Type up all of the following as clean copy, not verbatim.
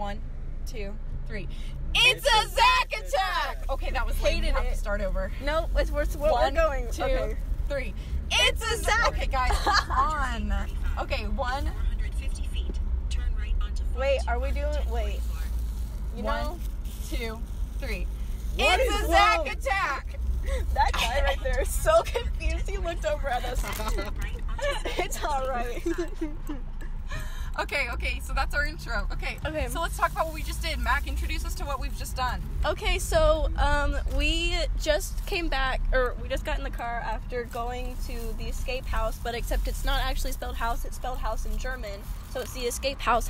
1, 2, 3. It's a Zack attack! Okay, that was lame. You have to start over. No, we're going. 2, okay. 3. It's a Zack! Okay, guys, on. Okay, 1. 450 feet. Turn right onto Wait, are we doing... Wait. You 1, know? 2, 3. It's a Zack attack! That guy right there is so confused. He looked over at us. It's alright. Okay, so that's our intro. Okay, so let's talk about what we just did. Mack, introduce us to what we've just done. Okay, so we just came back, or we just got in the car after going to the escape house, but except it's not actually spelled house, it's spelled house in German, so it's the escape house.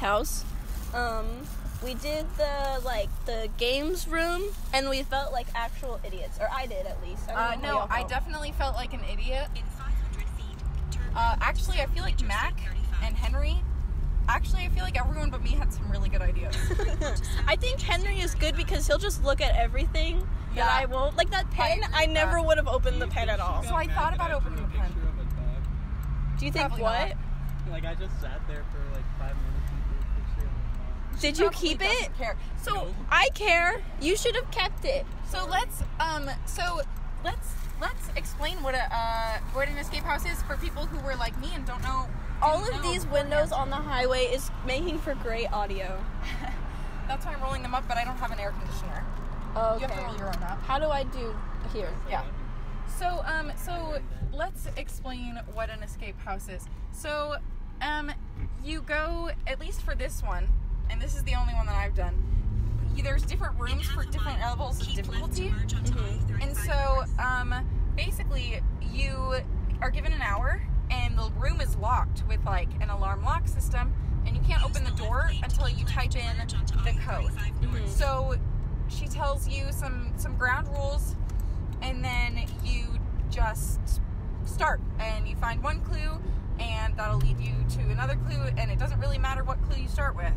We did the games room, and we felt like actual idiots, or I did at least. No, I definitely felt like an idiot. In 500 feet. Turn Actually, I feel like Mack and Henry. Actually, I feel like everyone but me had some really good ideas. I think Henry is good because he'll just look at everything that I won't. Like that pen, I never would have opened the pen at all. So I thought about opening the pen. Do you think Probably what? not. Like I just sat there for like 5 minutes and took a picture of my Did you Probably keep doesn't it? Care. So I care. You should have kept it. So let's explain what an escape house is for people who were like me and don't know. All of these windows on the highway is making for great audio. That's why I'm rolling them up, but I don't have an air conditioner. Oh, You have to roll your own up. How do I do here? Yeah. So let's explain what an escape house is. So, you go, at least for this one, and this is the only one that I've done, there's different rooms for different levels of difficulty. And so, basically, you are given an hour, and the room is locked with, like, an alarm lock system, and you can't open the door until you type in the code. So, she tells you some ground rules, and then you just start, and you find one clue, and that'll lead you to another clue, and it doesn't really matter what clue you start with.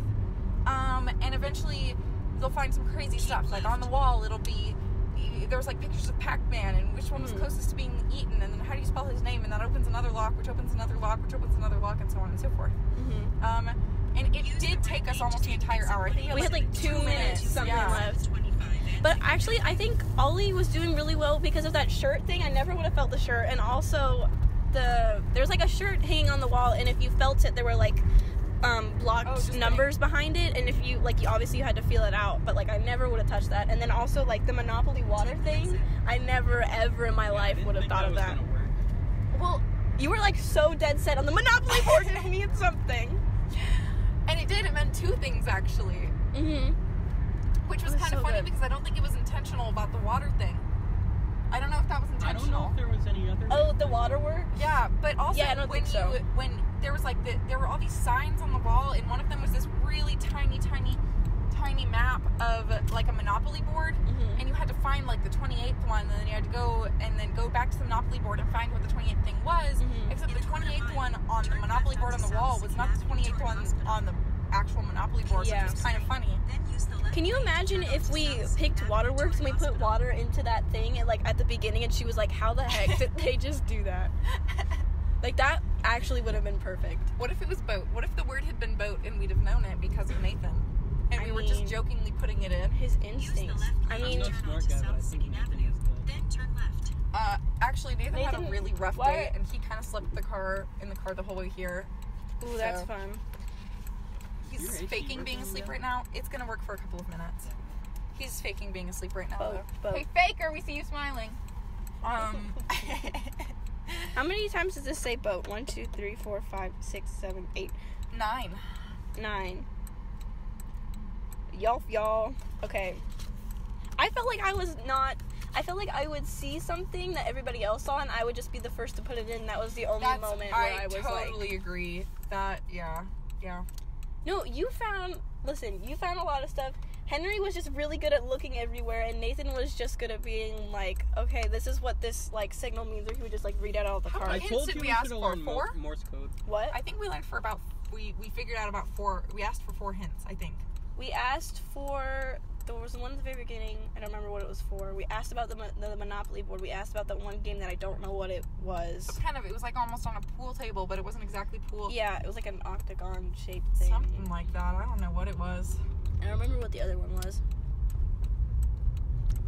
And eventually, they'll find some crazy stuff, like on the wall, it'll be, there's like pictures of Pac-Man, and which one was closest to being eaten, and then how do you spell his name, and that opens another lock, which opens another lock, which opens another lock, and so on and so forth. And it did take us almost the entire hour. I think We had like 2 minutes something left. 25. But actually, I think Ollie was doing really well because of that shirt thing. I never would have felt the shirt, and also there's like a shirt hanging on the wall, and if you felt it, there were like blocked numbers behind it, and if you obviously you had to feel it out, but like I never would have touched that. And then also like the Monopoly water thing, I never ever in my life would have thought of that. Well, you were like so dead set on the Monopoly board to mean something. And it did. It meant two things, actually. Which was kind of funny because I don't think it was intentional about the water thing. I don't know if that was intentional. I don't know if there was any other... Oh, the waterworks? Yeah, but also I don't think so. When there was like there were all these signs on the wall, and one of them was this really tiny map of like a Monopoly board, and you had to find like the 28th one, and then you had to go back to the Monopoly board and find what the 28th thing was. Except the 28th one on the Monopoly board on the wall was not the 28th one on the actual Monopoly board, which was kind of funny. Can you imagine if we picked Waterworks and we put water into that thing and like at the beginning, and she was like, how the heck did they just do that? Like that actually would have been perfect. What if it was boat? What if the word had been boat and we'd have known it because of Nathan? And we were just jokingly putting it in. His instincts. I mean, I'm no smart guy, but I think Nathan is the... Then turn left. Actually, Nathan had a really rough day, and he kind of slept in the car the whole way here. Ooh, that's fun. He's faking being asleep right now. It's gonna work for a couple of minutes. He's faking being asleep right now, though. Hey, faker, we see you smiling. How many times does this say boat? 1, 2, 3, 4, 5, 6, 7, 8. 9. 9. Y'all. Okay. I felt like I felt like I would see something that everybody else saw, and I would just be the first to put it in. That was the only moment where I was like... I totally agree. That, yeah. No, you found a lot of stuff. Henry was just really good at looking everywhere, and Nathan was just good at being like, okay, this is what this like signal means, or he would just like read out all the cards. I told you we asked for 4 Morse code. What? I think we learned for about we figured out about 4. We asked for 4 hints, I think. We asked for... There was one at the very beginning. I don't remember what it was for. We asked about the Monopoly board. We asked about that one game that I don't know what it was. It was like almost on a pool table, but it wasn't exactly pool. Yeah, it was like an octagon-shaped thing. Something like that. I don't know what it was. I don't remember what the other one was.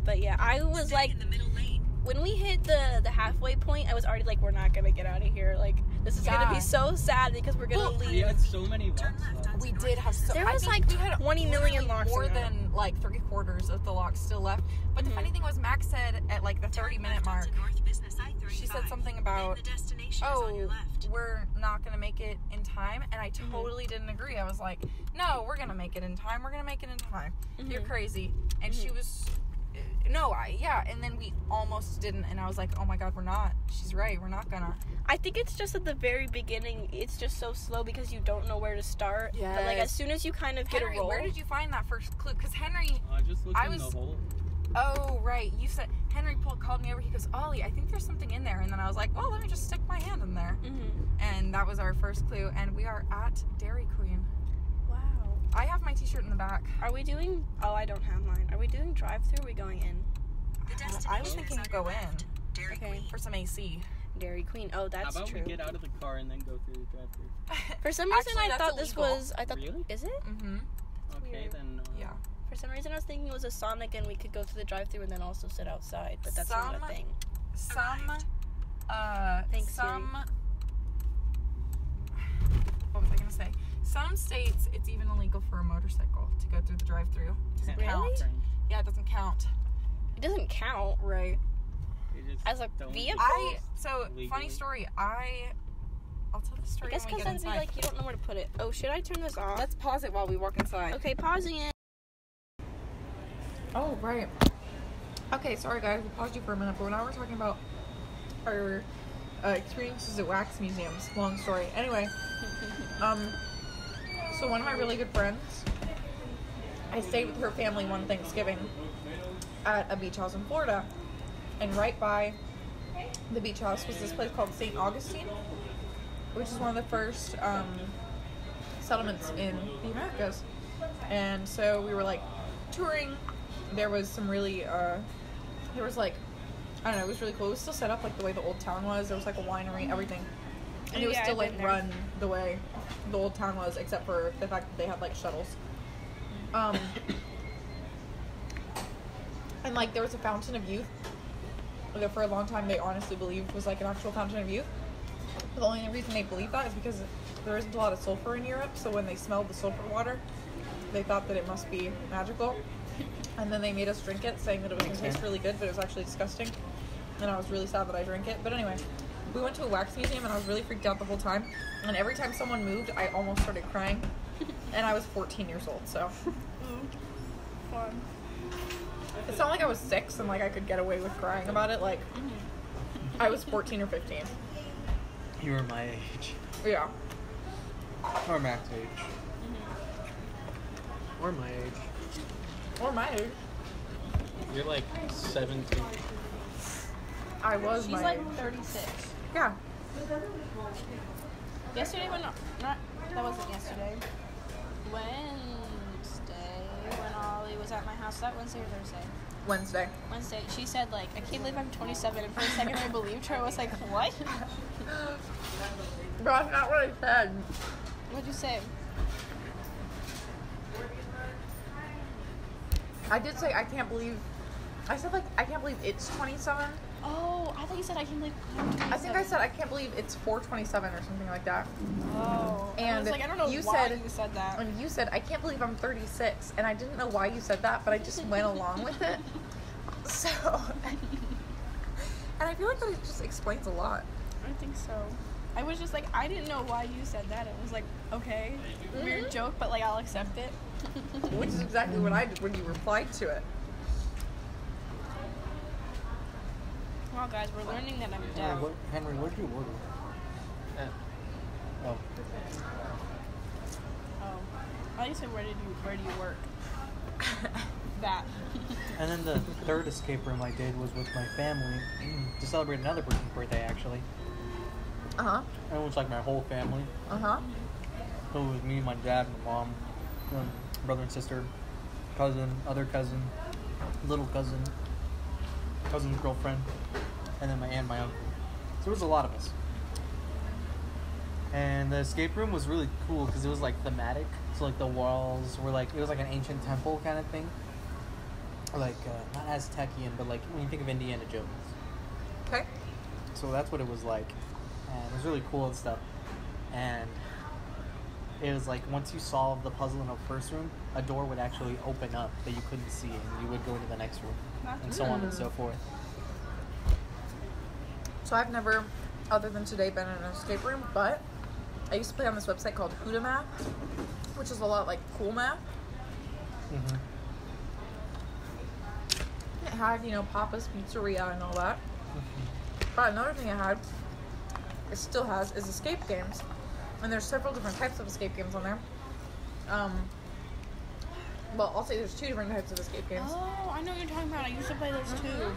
But yeah, I was Stay like, in the middle lane. when we hit the halfway point, I was already like, we're not gonna get out of here. Like, this is gonna Yeah. be so sad because we're gonna Well, leave. We had so many Turn locks left left. onto We North did have so. There I was, think like, we had 20 million literally locks more in there. than like 3/4 of the locks still left. But the funny thing was, Mack said at like the 30-minute Turn left mark, onto North Business I-35. she said something about, Then the destination is on your "Oh, left. we're not gonna make it in time," and I totally didn't agree. I was like, "No, we're gonna make it in time. We're gonna make it in time. You're crazy." And she was, "No, and then we almost didn't, and I was like, "Oh my God, we're not." She's right. We're not gonna. I think it's just at the very beginning, it's just so slow because you don't know where to start. But like, as Yes. soon as you kind of get Henry, a roll. where did you find that first clue? Because Henry. I just looked I in was- the hole. Oh, right. You said Henry called me over. He goes, "Ollie, I think there's something in there." And then I was like, "Well, let me just stick my hand in there." And that was our first clue. And we are at Dairy Queen. Wow. I have my T-shirt in the back. Are we doing? Oh, I don't have mine. Are we doing drive-through? Or are we going in? The destination I was is thinking on of your go in left. Dairy Okay. Queen. for some AC. Dairy Queen. Oh, How that's about true. we get out of the car and then go through the drive-through? For some reason, Actually, I that's thought this illegal. was. I thought. Really? Is it? Mm-hmm. Okay, weird. then. Yeah. For some reason, I was thinking it was a Sonic, and we could go through the drive-through and then also sit outside. But that's not a Some- thing. Some, Thanks, some. What was I gonna say? Some states, it's even illegal for a motorcycle to go through the drive-through. Doesn't Really? count. Yeah, it doesn't count. It doesn't count. Right. As a Don't- vehicle? Funny Legally. story. I'll tell the I story guess when we because get that'd be inside. like you don't know where to put it. Oh, should I turn this off? Let's pause it while we walk inside. Okay, pausing it. Oh, right. Okay, sorry guys, we paused you for a minute, but now we're talking about our experiences at wax museums. Long story. Anyway, so one of my really good friends, I stayed with her family one Thanksgiving at a beach house in Florida, and right by the beach house was this place called St. Augustine, which is one of the first settlements in the Americas. And so we were like touring. There was some really there was like, I don't know, it was really cool. It was still set up like the way the old town was. There was like a winery, everything, and it was Yeah, still I've like been there. run the way the old town was, except for the fact that they had like shuttles. And like there was a fountain of youth that for a long time they honestly believed was like an actual fountain of youth. But the only reason they believed that is because there isn't a lot of sulfur in Europe, so when they smelled the sulfur water, they thought that it must be magical. And then they made us drink it, saying that it was going to taste really good, but it was actually disgusting. And I was really sad that I drank it. But anyway, we went to a wax museum, and I was really freaked out the whole time. And every time someone moved, I almost started crying. And I was 14 years old, so. Fun. It's not like I was 6 and like I could get away with crying about it. Like, I was 14 or 15. You were my age. Yeah. Or Mack's age. Or my age. Or my age. You're like 17. I was She's my like age. 36. Yeah. Yesterday when not that wasn't yesterday. Wednesday when Ollie was at my house. Was that Wednesday or Thursday? Wednesday. Wednesday. She said like, I can't believe I'm 27, and for a second I believed her. I was like, what? Bro, that's not what I said. What'd you say? I did say I can't believe. I said like I can't believe it's 27. Oh, I thought you said I can believe I'm 27. I think I said I can't believe it's 427 or something like that. Oh. I And was like, I don't know you why said- you said that. And you said I can't believe I'm 36, and I didn't know why you said that, but I just went along with it. So, and I feel like that just explains a lot. I think so. I was just like, I didn't know why you said that. It was like, okay, weird joke, but like I'll accept it. Which is exactly what I did when you replied to it. Well, guys, we're learning that I'm deaf. Henry, what'd you order? Oh. Oh, I said, where do you work? That. And then the third escape room I did was with my family to celebrate another person's birthday, actually. Uh-huh. And it was like my whole family. Uh-huh. So it was me, my dad, my mom, brother and sister, cousin, other cousin, little cousin, cousin's girlfriend, and then my aunt and my uncle. So it was a lot of us. And the escape room was really cool because it was like thematic. So like the walls were like, it was like an ancient temple kind of thing. Like not Aztecian, but like when you think of Indiana Jones. Okay. So that's what it was like, and it was really cool and stuff. And it was like once you solved the puzzle in the first room, a door would actually open up that you couldn't see, and you would go into the next room, and so on and so forth. So I've never, other than today, been in an escape room, but I used to play on this website called Mack, which is a lot like Cool Math. Mm-hmm. It had, you know, Papa's Pizzeria and all that. But another thing it had, it still has, is escape games. And there's several different types of escape games on there. Well, I'll say there's 2 different types of escape games. Oh, I know what you're talking about. I used to play those too.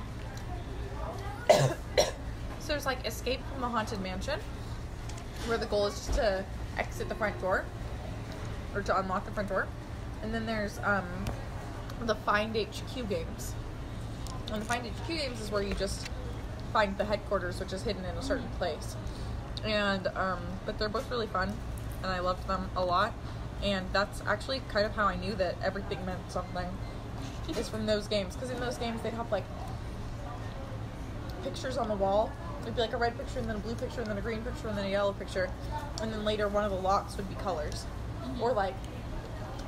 So there's like Escape from the Haunted Mansion, where the goal is just to exit the front door, or to unlock the front door. And then there's the Find HQ games. And the Find HQ games is where you just find the headquarters, which is hidden in a certain place. And but they're both really fun, and I loved them a lot. And that's actually kind of how I knew that everything meant something, is from those games. Because in those games they'd have like pictures on the wall. It'd be like a red picture, and then a blue picture, and then a green picture, and then a yellow picture. And then later one of the locks would be colors. Mm-hmm. Or like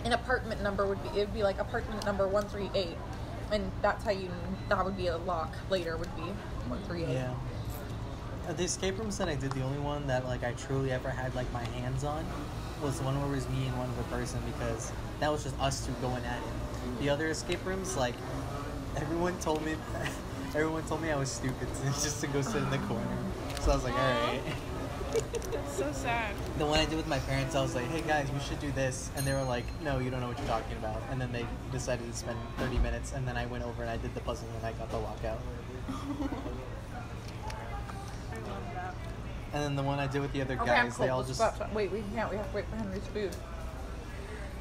an apartment number would be like apartment number 138. And that's how that would be a lock later, would be 138. Yeah. The escape rooms that I did, the only one that like I truly ever had like my hands on was the one where it was me and one other person, because that was just us two going at it. The other escape rooms, like everyone told me I was stupid just to go sit in the corner. So I was like, alright. That's so sad. The one I did with my parents, I was like, hey guys, we should do this. And they were like, no, you don't know what you're talking about. And then they decided to spend 30 minutes, and then I went over and I did the puzzle, and I got the lockout. And then the one I did with the other guys, they all just... Wait, we can't. We have to wait for Henry's food.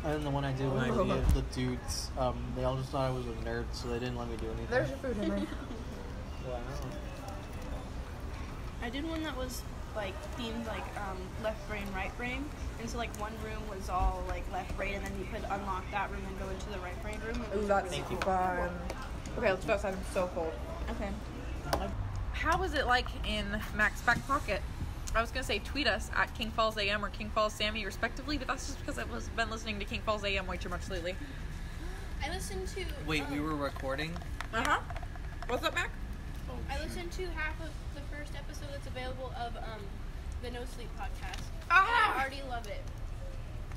And then the one I did with the dudes, they all just thought I was a nerd, so they didn't let me do anything. There's your food, Henry. Wow. I did one that was like themed like left brain, right brain, and so like one room was all like left brain, and then you could unlock that room and go into the right brain room. Ooh, that's fun. Okay, let's go outside. I'm so cold. Okay. How was it like in Mack's back pocket? I was gonna say tweet us at King Falls AM or King Falls Sammy respectively, but that's just because I've been listening to King Falls AM way too much lately. I listened to. Wait, we were recording? What's up, Mack? Oh, I listened to half of the first episode that's available of the No Sleep podcast. Ah! I already love it.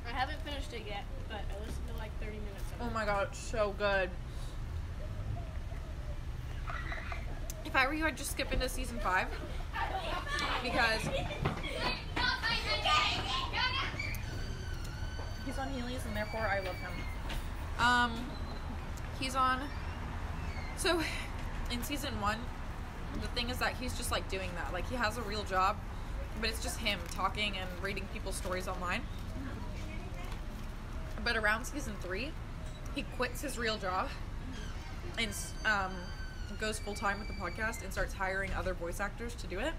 I haven't finished it yet, but I listened to like 30 minutes of it. Oh my god, it's so good. If I were you, I'd just skip into season 5. Because he's on Heelys, and therefore I love him. He's on... So, in season 1, the thing is that he's just like doing that. Like, he has a real job, but it's just him talking and reading people's stories online. But around season 3, he quits his real job and goes full-time with the podcast and starts hiring other voice actors to do it.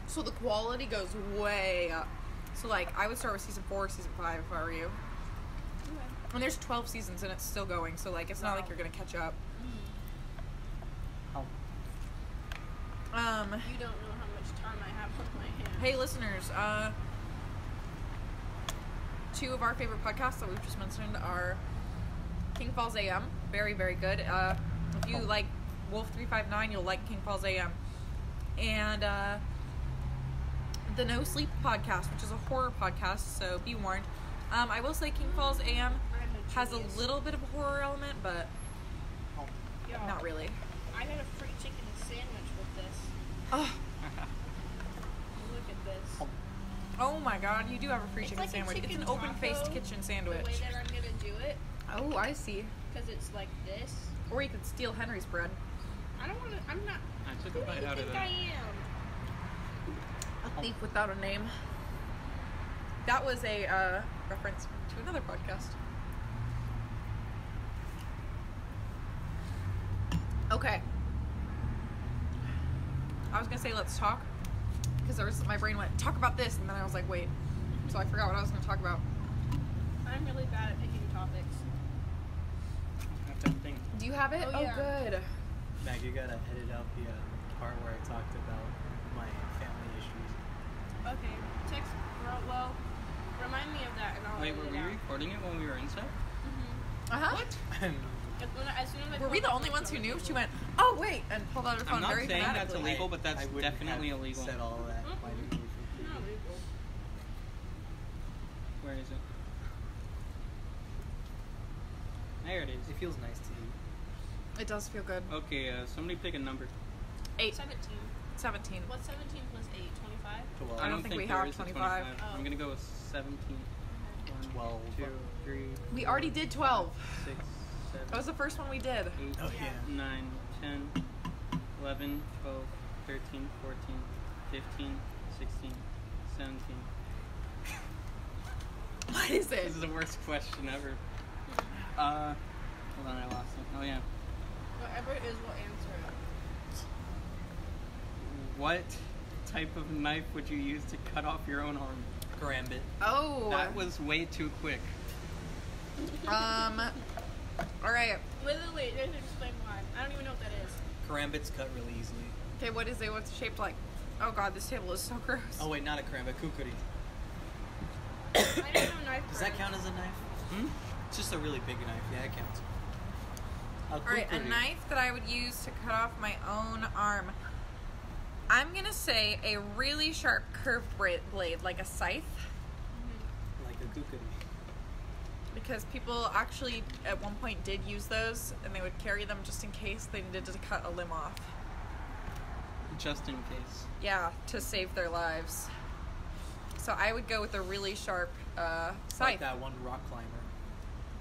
So the quality goes way up. So like, I would start with season 4, season 5 if I were you. Okay. And there's 12 seasons and it's still going, so like, it's not like you're gonna catch up. You don't know how much time I have with my hands. Hey listeners, 2 of our favorite podcasts that we've just mentioned are King Falls AM, very, very good. If you like Wolf 359, you'll like King Falls AM. And the No Sleep podcast, which is a horror podcast, so be warned. I will say King Falls AM has a little bit of a horror element, but not really. I got a free chicken sandwich with this. Oh. Look at this. Oh my god, you do have a free chicken like sandwich. It's an taco, open-faced kitchen sandwich. The way that I'm gonna do it, Oh, I see. because it's like this. Or you could steal Henry's bread. I don't want to. I'm not. I took Who a do you bite out of think I that. am? A thief without a name. That was a reference to another podcast. Okay. I was gonna say let's talk, because my brain went talk about this, and then I was like wait, so I forgot what I was gonna talk about. I'm really bad at picking topics. I have to think. Do you have it? Oh, yeah. Good. Mac, you gotta edit out the part where I talked about my family issues. Okay. Text. Well, remind me of that, and I'll Wait, edit were it we out. recording it when we were inside? Mm-hmm. Uh-huh. As soon as I Were we the only ones who knew? She went, oh, wait, and pulled out her phone I'm not very saying that's dramatically. illegal, but that's I wouldn't definitely have illegal. Said all of that. Mhm. Why did we Not legal. Where is it? There it is. It feels nice to eat. It does feel good. Okay, somebody pick a number. 8. 17. 17. What's 17 plus 8? 25? 12. I don't think we have there is a 25. Oh. I'm gonna go with 17. 12. 2, 3, We already did 12. 6, 7, That was the first one we did. 8, Oh, yeah. 9, 10, 11, 12, 13, 14, 15, 16, 17. What is This it? is the worst question ever. Hold on, I lost it. Oh yeah. Whatever it is, we'll answer it. What type of knife would you use to cut off your own arm? Karambit. Oh. That was way too quick. All right. Wait, there's explain why. I don't even know what that is. Karambit's cut really easily. Okay, what is it? What's it shaped like? Oh god, this table is so gross. Oh wait, not a karambit, kukuri. I don't know knife. Does that count as a knife? Hmm? It's just a really big knife. Yeah, it counts. Alright, a knife that I would use to cut off my own arm. I'm gonna say a really sharp curved blade, like a scythe, Like a kukuri. because people actually at one point did use those, and they would carry them just in case they needed to cut a limb off. Just in case. Yeah, to save their lives. So I would go with a really sharp Like scythe. that one rock climber.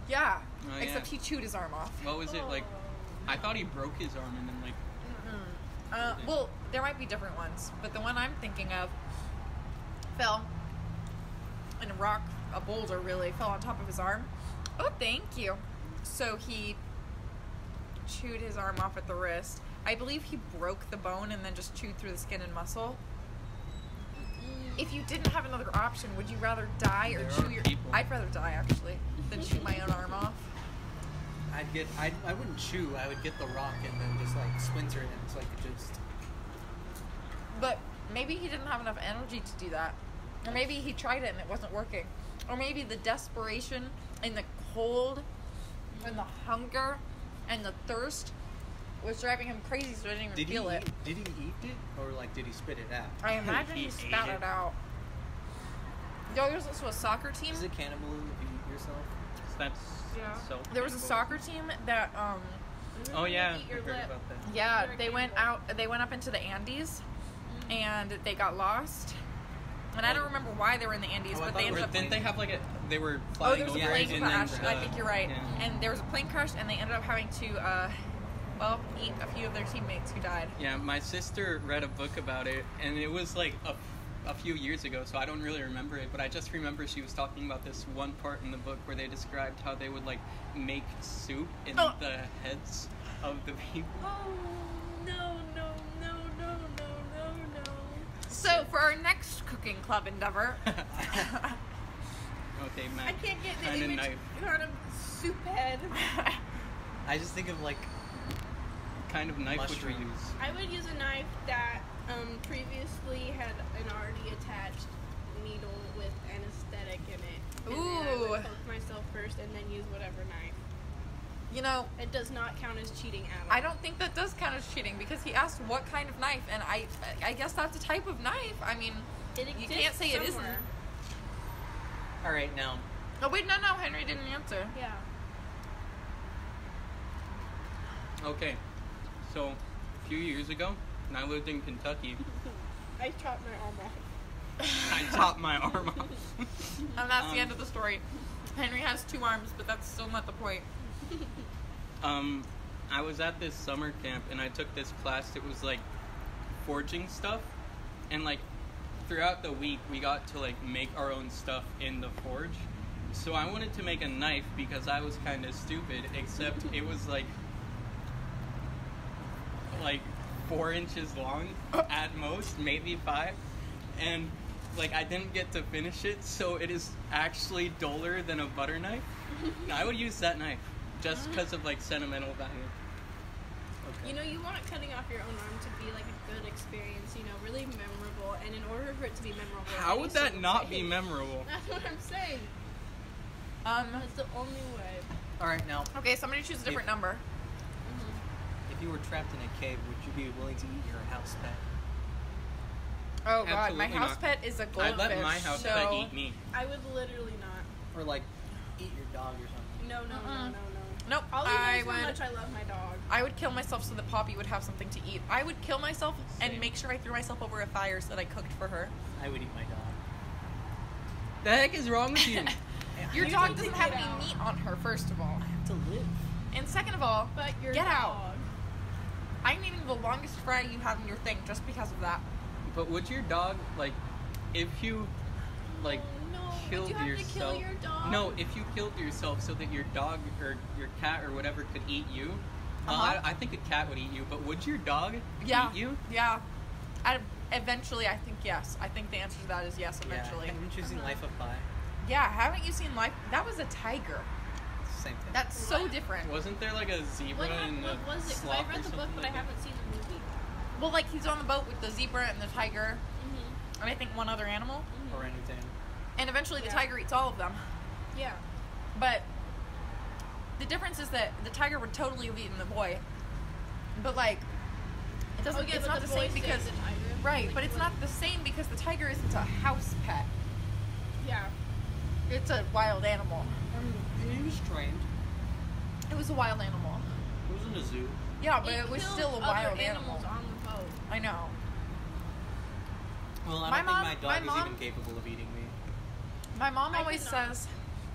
Yeah, Oh, yeah. except he chewed his arm off. What was it like? I thought he broke his arm and then like. Well, there might be different ones, but the one I'm thinking of fell in a boulder really, fell on top of his arm. Oh, thank you. So he chewed his arm off at the wrist. I believe he broke the bone and then just chewed through the skin and muscle. If you didn't have another option, would you rather die or There chew are your... people. I'd rather die, actually, than chew my own arm off. I wouldn't chew. I would get the rock and then just like splinter it so I could just. But maybe he didn't have enough energy to do that. Or maybe he tried it and it wasn't working. Or maybe the desperation and the cold and the hunger and the thirst was driving him crazy, so I didn't even feel it. Did he eat it or like did he spit it out? I imagine He he ate spat it. it out. Yo, there was also a soccer team. Is it cannibalism if you eat yourself? That's Yeah. so. There was a soccer team that, Oh yeah, Eat I your heard lip. about that. yeah, They're they went cannibals. out, they went up into the Andes and they got lost. And I don't remember why they were in the Andes, Oh, I but thought they it ended was up... Didn't they have like a? They were Oh, flying there was a over plane it and crash. then, I think you're right. Yeah. And there was a plane crash, and they ended up having to, eat a few of their teammates who died. Yeah, my sister read a book about it, and it was like a few years ago, so I don't really remember it, but I just remember she was talking about this one part in the book where they described how they would like make soup in Oh. the heads of the people. Oh, no. So, for our next cooking club endeavor, Okay, Matt. I can't get the Find a image knife. kind of soup head. I just think of like kind of knife would Mushrooms. you use? I would use a knife that previously had an already attached needle with anesthetic in it. And then I Ooh. would poke myself first and then use whatever knife. you know, It does not count as cheating at all. I don't think that does count as cheating because he asked what kind of knife, and I guess that's a type of knife. I mean, It you exists can't say it isn't. somewhere. all right now. Oh wait, no, Henry didn't answer. Yeah. Okay, so a few years ago, when I lived in Kentucky, I chopped my arm off. I chopped my arm off. And that's the end of the story. Henry has 2 arms, but that's still not the point. I was at this summer camp and I took this class. It was like forging stuff, and like throughout the week we got to like make our own stuff in the forge. So I wanted to make a knife because I was kind of stupid, except it was like 4 inches long at most, maybe 5, and like I didn't get to finish it, so it is actually duller than a butter knife. And I would use that knife just because of like sentimental value. You know, you want cutting off your own arm to be like a good experience, you know, really memorable. And in order for it to be memorable, How any would that single not way- be memorable? That's what I'm saying. That's the only way. All right, now, Okay, somebody choose a different number. if you were trapped in a cave, would you be willing to eat your house pet? Oh god, my Absolutely house not. pet is a I'd goldfish. let my house so pet eat me. I would literally not. Or like eat your dog or something? No, no, no, no, no. Nope. Ollie I knows how would. much I love my dog. I would kill myself so that Poppy would have something to eat. I would kill myself and Same. make sure I threw myself over a fire so that I cooked for her. I would eat my dog. The heck is wrong with you? Your You dog need to doesn't have get any out. meat on her, first of all. I have to live. And second of all, But your get dog. out. I'm eating the longest fry you have in your thing just because of that. But would your dog, like, if you, like, Oh, no. killed Would you have yourself? to kill your dog? No, if you killed yourself so that your dog or your cat or whatever could eat you, Uh-huh. I think a cat would eat you. But would your dog Yeah. eat you? Yeah. Eventually, I think yes. I think the answer to that is yes, eventually. Yeah, I'm choosing Life of Pi. Yeah, haven't you seen Life? That was a tiger. It's the same thing. That's so What? different. Wasn't there like a zebra and a What was it? 'Cause sloth I read or the book, something but I like that? haven't seen the movie. Well, like he's on the boat with the zebra and the tiger, Mm-hmm. and I think one other animal. Orangutan. And eventually, the Yeah. tiger eats all of them. Yeah. But the difference is that the tiger would totally have eaten the boy. But like, it doesn't. Okay, it's but not the boy same saved because the tiger. right. Like, But it's what- not the same because the tiger isn't a house pet. Yeah. It's a wild animal. He was trained. It was a wild animal. It was in a zoo. Yeah, but it was killed still a other wild animals animal. on the boat. I know. Well, I My don't mom- think my my dog mom- is even capable of eating me. My mom I could always not. says,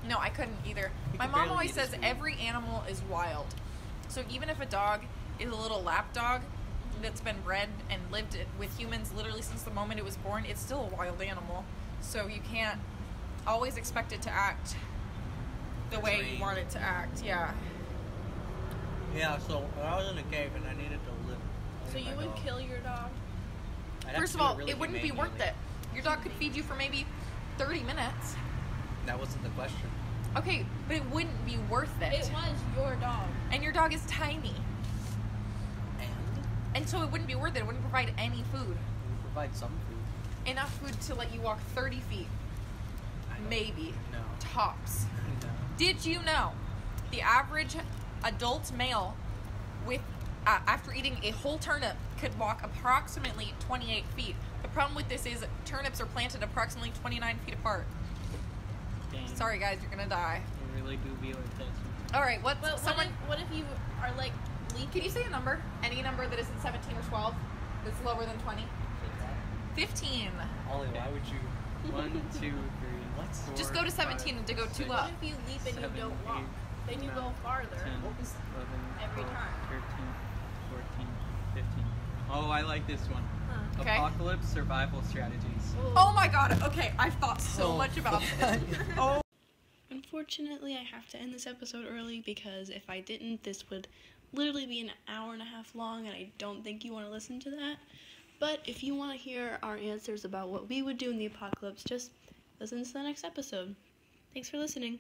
no, I couldn't either. He My could mom barely always eat his says food. every animal is wild. So even if a dog is a little lap dog that's been bred and lived with humans literally since the moment it was born, it's still a wild animal. So you can't always expect it to act the way you Trained. want it to act. Yeah. Yeah, so when I was in a cave and I needed to live. I So ate you my would dog. kill your dog? I'd have First to of do all, really it wouldn't be worth humanely. it. Your dog could feed you for maybe 30 minutes. That wasn't the question. Okay, but it wouldn't be worth it. It was your dog. And your dog is tiny. And And so it wouldn't be worth it. It wouldn't provide any food. we provide some food. Enough food to let you walk 30 feet. I don't- Maybe. No. Tops. No. Did you know the average adult male with after eating a whole turnip could walk approximately 28 feet? The problem with this is turnips are planted approximately 29 feet apart. Dang, Sorry guys, you're gonna die. You really do be like that. All right, what's But someone? what if you are like leaking? Can you say a number? Any number that isn't 17 or 12 that's lower than 20? 15. Ollie, why would you? 1, 2, 3. What? Just go to 17 to go two six, up. What if you leap and you 7, don't walk? 8, Then you go 9, farther. 10, 11, Every 12, time. 13, 14, 15. Oh, I like this one. Huh. Okay. Apocalypse survival strategies. Oh my god, okay, I've thought so Oh, much about fuck. this. Oh. Unfortunately, I have to end this episode early because if I didn't, this would literally be an hour and a half long, and I don't think you want to listen to that. But if you want to hear our answers about what we would do in the apocalypse, just listen to the next episode. Thanks for listening.